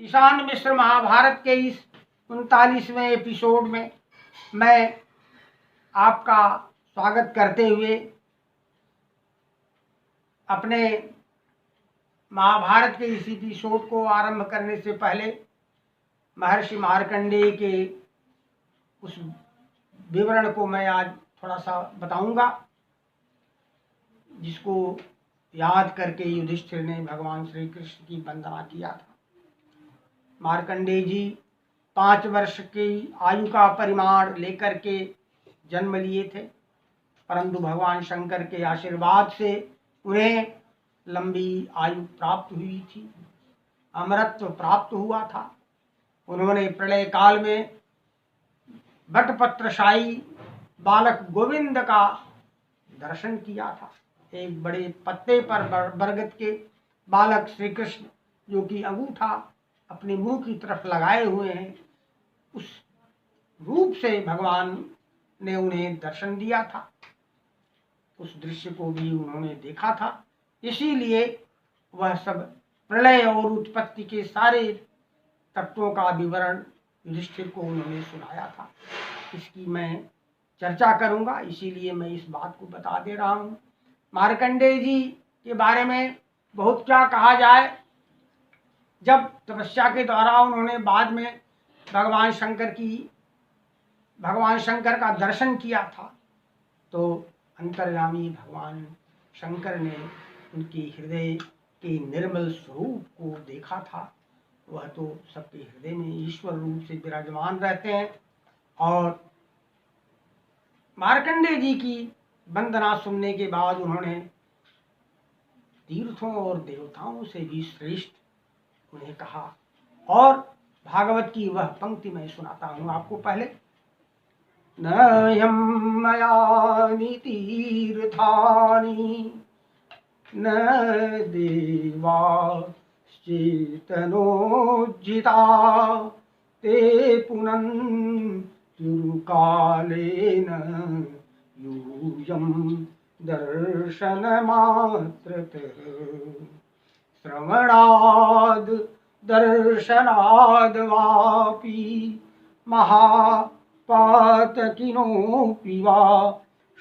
ईशान मिश्र महाभारत के इस 39वें एपिसोड में मैं आपका स्वागत करते हुए अपने महाभारत के इस एपिसोड को आरंभ करने से पहले महर्षि मार्कंडेय के उस विवरण को मैं आज थोड़ा सा बताऊंगा, जिसको याद करके युधिष्ठिर ने भगवान श्री कृष्ण की वंदना किया था। मार्कंडेय जी 5 वर्ष की आयु का परिमाण लेकर के जन्म लिए थे, परंतु भगवान शंकर के आशीर्वाद से उन्हें लंबी आयु प्राप्त हुई थी, अमरत्व प्राप्त हुआ था। उन्होंने प्रलय काल में बटपत्रशाही बालक गोविंद का दर्शन किया था। एक बड़े पत्ते पर बरगद के बालक श्री कृष्ण, जो कि अंगूठा अपने मुंह की तरफ लगाए हुए हैं, उस रूप से भगवान ने उन्हें दर्शन दिया था। उस दृश्य को भी उन्होंने देखा था, इसीलिए वह सब प्रलय और उत्पत्ति के सारे तत्वों का विवरण युधिष्ठिर को उन्होंने सुनाया था। इसकी मैं चर्चा करूंगा, इसीलिए मैं इस बात को बता दे रहा हूँ। मार्कंडेय जी के बारे में बहुत क्या कहा जाए। जब तपस्या के द्वारा उन्होंने बाद में भगवान शंकर का दर्शन किया था, तो अंतर्यामी भगवान शंकर ने उनके हृदय के निर्मल स्वरूप को देखा था। वह तो सबके हृदय में ईश्वर रूप से विराजमान रहते हैं। और मार्कंडेय जी की वंदना सुनने के बाद उन्होंने तीर्थों और देवताओं से भी श्रेष्ठ उन्हें कहा। और भागवत की वह पंक्ति मैं सुनाता हूँ आपको पहले। नयं मयानि तीर्थानि न देवाश्चेतनोज्झिता ते पुनन्त्युरुकालेन यूयं दर्शनमात्रतः श्रवणाद् दर्शनाद् वापि महापातकिनोऽपि वा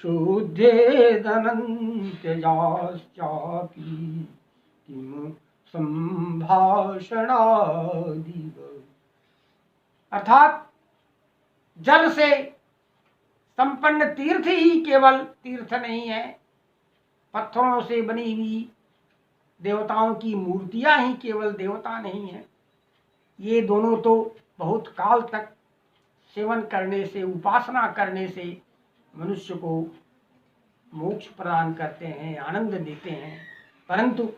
शुद्धेदनन्त्यजाश्चापि किं संभाषणादिव। अर्थात जल से संपन्न तीर्थ ही केवल तीर्थ नहीं है, पत्थरों से बनी हुई देवताओं की मूर्तियां ही केवल देवता नहीं है। ये दोनों तो बहुत काल तक सेवन करने से, उपासना करने से मनुष्य को मोक्ष प्रदान करते हैं, आनंद देते हैं। परंतु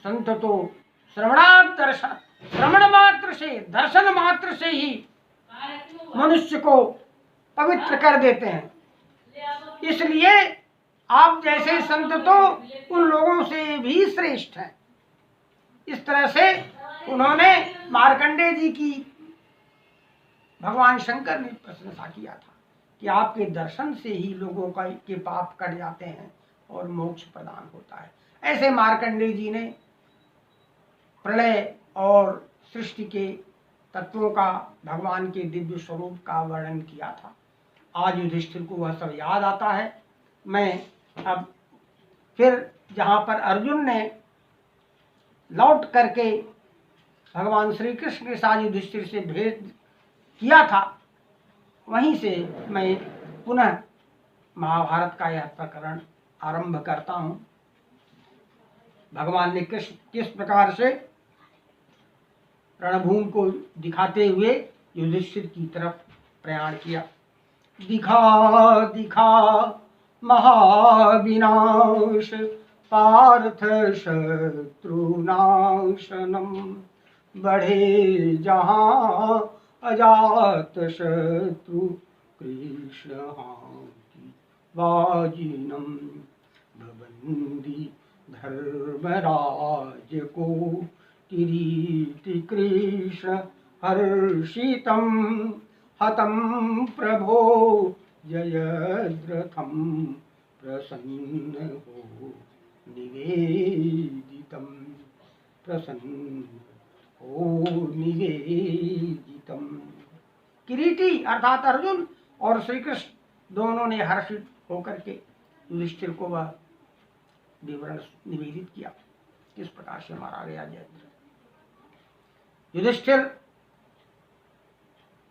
संत तो श्रवण मात्र से, दर्शन मात्र से ही मनुष्य को पवित्र कर देते हैं। इसलिए आप जैसे संत तो उन लोगों से भी श्रेष्ठ हैं। इस तरह से उन्होंने मार्कंडेय जी की भगवान शंकर ने प्रशंसा किया था कि आपके दर्शन से ही लोगों के पाप कट जाते हैं और मोक्ष प्रदान होता है। ऐसे मार्कंडेय जी ने प्रलय और सृष्टि के तत्वों का, भगवान के दिव्य स्वरूप का वर्णन किया था। आज युधिष्ठिर को वह सब याद आता है। मैं अब फिर जहाँ पर अर्जुन ने लौट करके भगवान श्री कृष्ण के साथ युधिष्ठिर से भेंट किया था, वहीं से मैं पुनः महाभारत का यह प्रकरण आरंभ करता हूँ। भगवान ने किस प्रकार से रणभूमि को दिखाते हुए युधिष्ठिर की तरफ प्रयाण किया। दिखा दिखा महाविनाश पार्थ शत्रुनाशनम बढ़े जहाँ अजात शत्रु कृष्ण वाजिनम भवन्ति धर्मराज को किरीटि कृष्ण हर्षितम हतम प्रभो जयद्रथम प्रसन्न हो निवेदितम प्रसन्न हो निवेदितम। किरीटी अर्थात अर्जुन और श्री कृष्ण दोनों ने हर्षित होकर के युधिष्ठिर को वह विवरण निवेदित किया, किस प्रकार से मारा गया जयद्रथ। युधिष्ठिर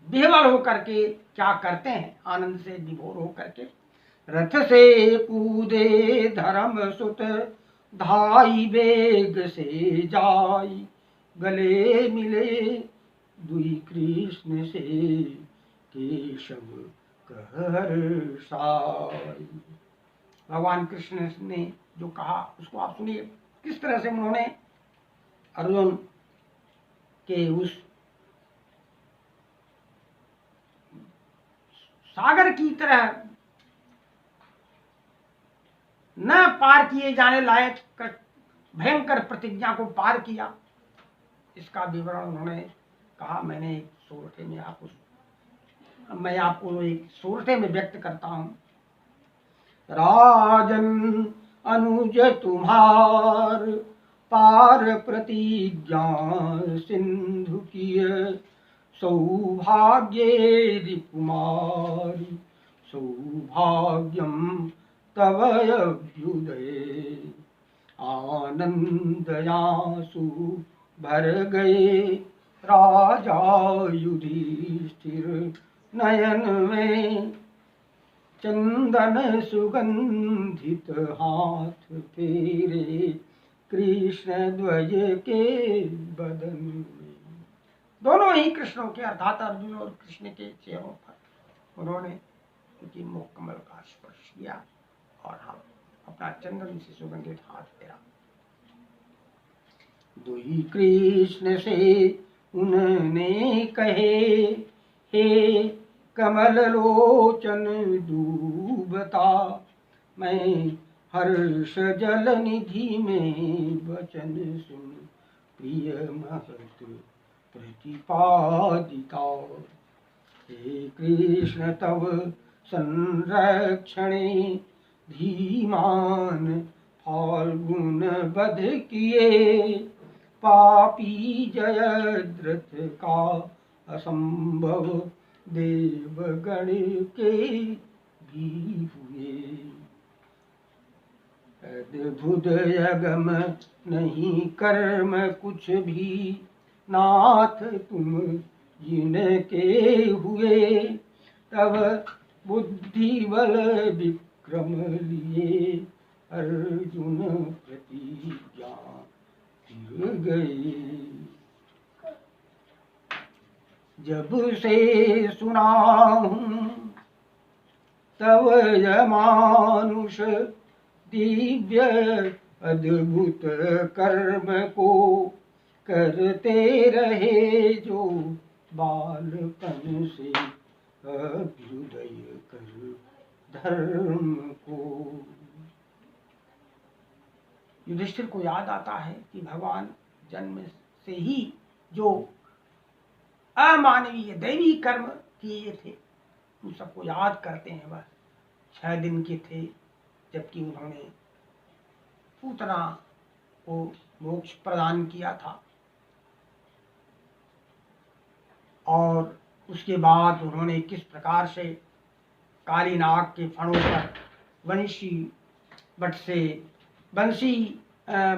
विह्वल होकर के क्या करते हैं, आनंद से विभोर होकर के रथ से कूदे धर्म सुत धाई बेग से जाई, गले मिले दुई कृष्ण से केशव कहर साई। भगवान कृष्ण ने जो कहा उसको आप सुनिए, किस तरह से उन्होंने अर्जुन के उस सागर की तरह न पार किए जाने लायक भयंकर प्रतिज्ञा को पार किया, इसका विवरण उन्होंने कहा। मैं आपको एक सोरठे में व्यक्त करता हूं। राजन अनुज तुम्हार पार प्रतिज्ञा सिंधु किय, सौभाग्ये कुमारी सौभाग्यम तव अभ्युदय। आनंदयासु भर गए राजा युधिष्ठिर, नयन में चंदन सुगंधित हाथ फेरे, कृष्ण ध्वज के बदन में। दोनों ही कृष्णों के अर्थात अर्जुन और कृष्ण के चेहरों पर उन्होंने उनकी मुख कमल का स्पर्श किया और हम अपना चंदन से सुगंधित हाथ फेरा। दुई कृष्ण से उन्होंने कहे, हे कमल लोचन डूबता, मैं हर्ष जल निधि में वचन सुन प्रिय महत प्रतिपादिता। हे कृष्ण तव संरक्षणे धीमान फाल्गुन वध किए, पापी जयद्रथ का असंभव देवगण के भी हुए। अद्भुत अगम नहीं कर्म कुछ भी, नाथ तुम जिनके हुए, तब बुद्धि बल विक्रम लिए, अर्जुन प्रतिज्ञा तिर गए। जब से सुना हूँ तव यमानुष दिव्य अद्भुत कर्म को, करते रहे जो बालपन से अभ्युदय कर धर्म को। युधिष्ठिर को याद आता है कि भगवान जन्म से ही जो अमानवीय दैवी कर्म किए थे उन सबको याद करते हैं। वह 6 दिन के थे जबकि उन्होंने पूतना को मोक्ष प्रदान किया था और उसके बाद उन्होंने किस प्रकार से काली नाग के फणों पर बंसी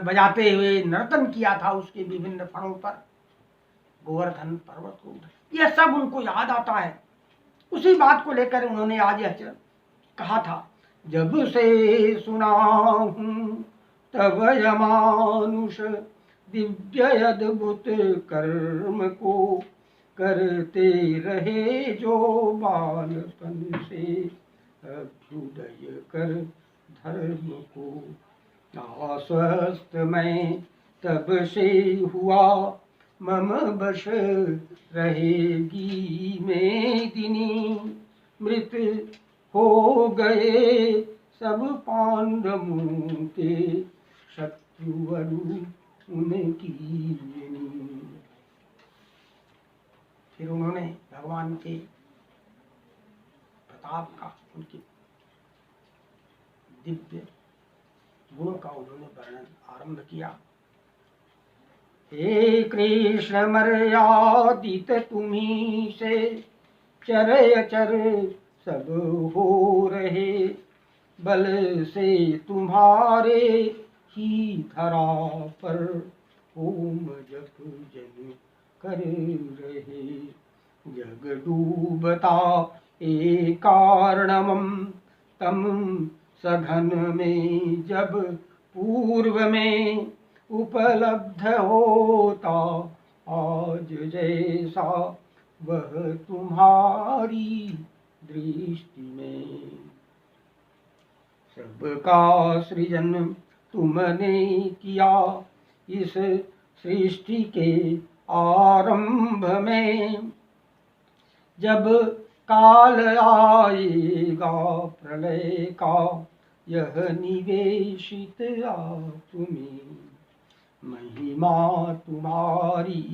बजाते हुए नर्तन किया था, उसके विभिन्न फणों पर गोवर्धन पर्वत को, यह सब उनको याद आता है। उसी बात को लेकर उन्होंने आज यह कहा था, जब से सुना हूँ तब यमानुष दिव्य अद्भुत कर्म को, करते रहे जो बालपन से अभ्युदय कर धर्म को। आश्वस्त मैं तब से हुआ मम बश रहेगी मेदिनी, मृत हो गए सब पांडवों के शत्रुवरु उनकी। फिर उन्होंने भगवान के प्रताप का, उनके दिव्य गुणों का उन्होंने वर्णन आरंभ किया। हे कृष्ण मर्यादित तुम्ही से चर अचर सब हो रहे, बल से तुम्हारे ही धरा पर ओम जप जन कर रहे। जग डूबता एकार्णवम तम सघन में जब पूर्व में उपलब्ध होता आज जैसा वह तुम्हारी दृष्टि में। सबका सृजन तुमने किया इस सृष्टि के आरंभ में, जब काल आएगा प्रलय का यह निवेशित तुम्हें। महिमा तुम्हारी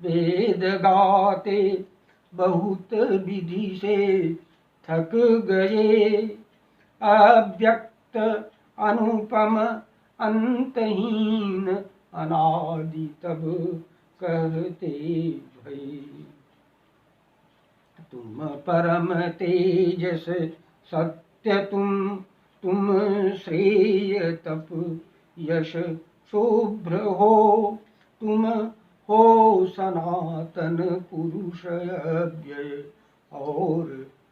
वेद गाते बहुत विधि से थक गए, अव्यक्त अनुपम अंतहीन अनादि तब कहते भई। तुम परम तेजस सत्य तुम श्रेय तप यश शुभ्र हो, तुम हो सनातन पुरुष अव्यय और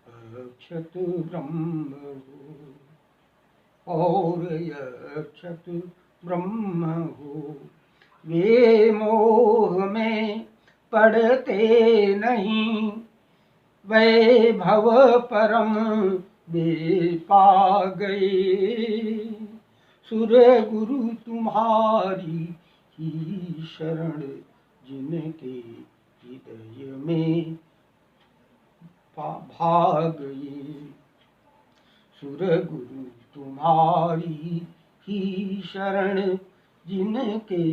अक्षत ब्रह्म हो, और अक्षत ब्रह्म हो। वे मोह में पड़ते नहीं, वैभव परम वे पा गए। सुर गुरु तुम्हारी ही शरण जिनके हृदय में भाग गए। सुर गुरु तुम्हारी ही शरण जिनके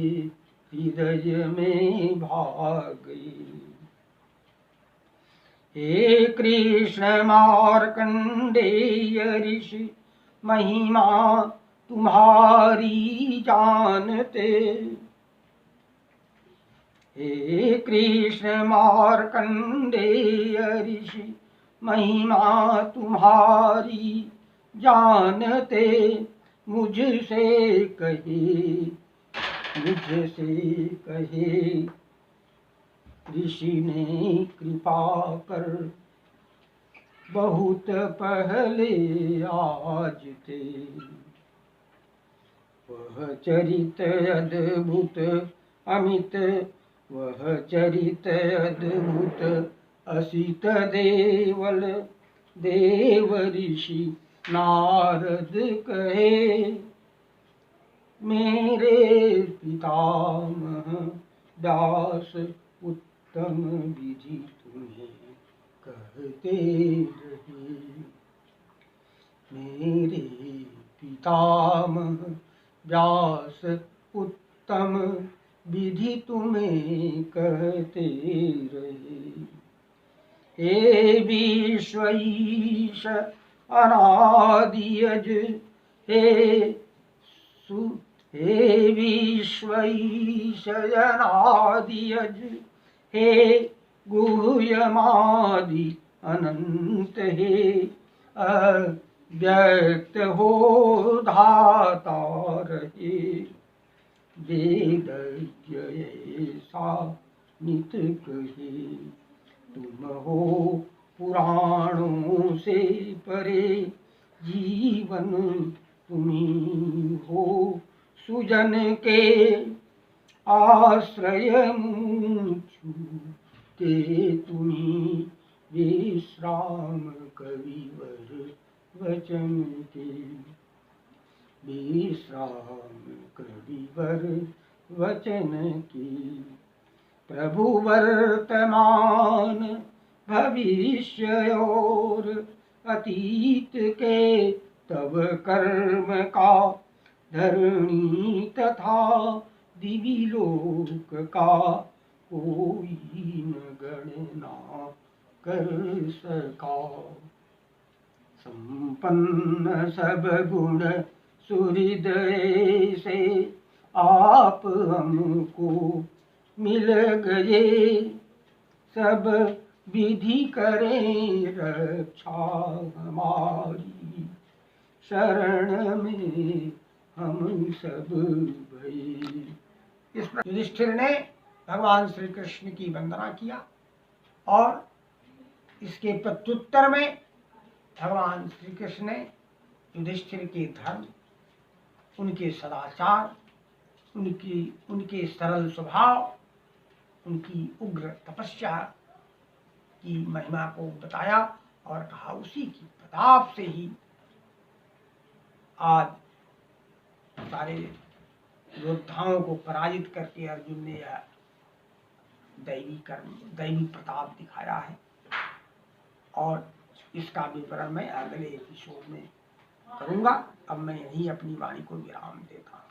हृदय में भाग गए। हे कृष्ण मार्कंडेय ऋषि महिमा तुम्हारी जानते। हे कृष्ण मार्कंडेय ऋषि महिमा तुम्हारी जानते। मुझसे कहे ऋषि ने कृपा कर, बहुत पहले आज थे। वह चरित अद्भुत अमित, वह चरित अद्भुत असित देवल देव ऋषि नारद कहे। मेरे पितामह व्यास उत्तम विधि तुम्हें कहते रहे। मेरे पितामह व्यास उत्तम विधि तुम्हें कहते रहे। हे विश्वईश अनादियज, हे विश्वईश अनादियज, हे गुह्यमादि अनंत, हे अव्यक्त हो धाता रहे। वेदज्ञ ऐसा नित कहे, तुम हो पुराणों से परे। जीवन तुम्ही हो सुजन के आश्रय मुझ के तुम्ही विश्राम कविवर वचन के। विश्राम कविवर वचन की। प्रभु वर्तमान भविष्य और अतीत के तब कर्म का धरणी तथा दिवि लोक का कोई न गणना कर सका। संपन्न सब गुण सुहृदय से आप हमको मिल गए, सब विधि करें रक्षा हमारी, शरण में हम सब भये। इस प्रकार युधिष्ठिर ने भगवान श्री कृष्ण की वंदना किया और इसके प्रत्युत्तर में भगवान श्री कृष्ण ने युधिष्ठिर के धर्म, उनके सदाचार, उनके सरल स्वभाव, उनकी उग्र तपस्या की महिमा को बताया और कहा उसी की प्रताप से ही आज सारे योद्धाओं को पराजित करके अर्जुन ने यह दैवी प्रताप दिखाया है। और इसका विवरण मैं अगले एपिसोड में करूंगा। अब मैं यही अपनी वाणी को विराम देता हूँ।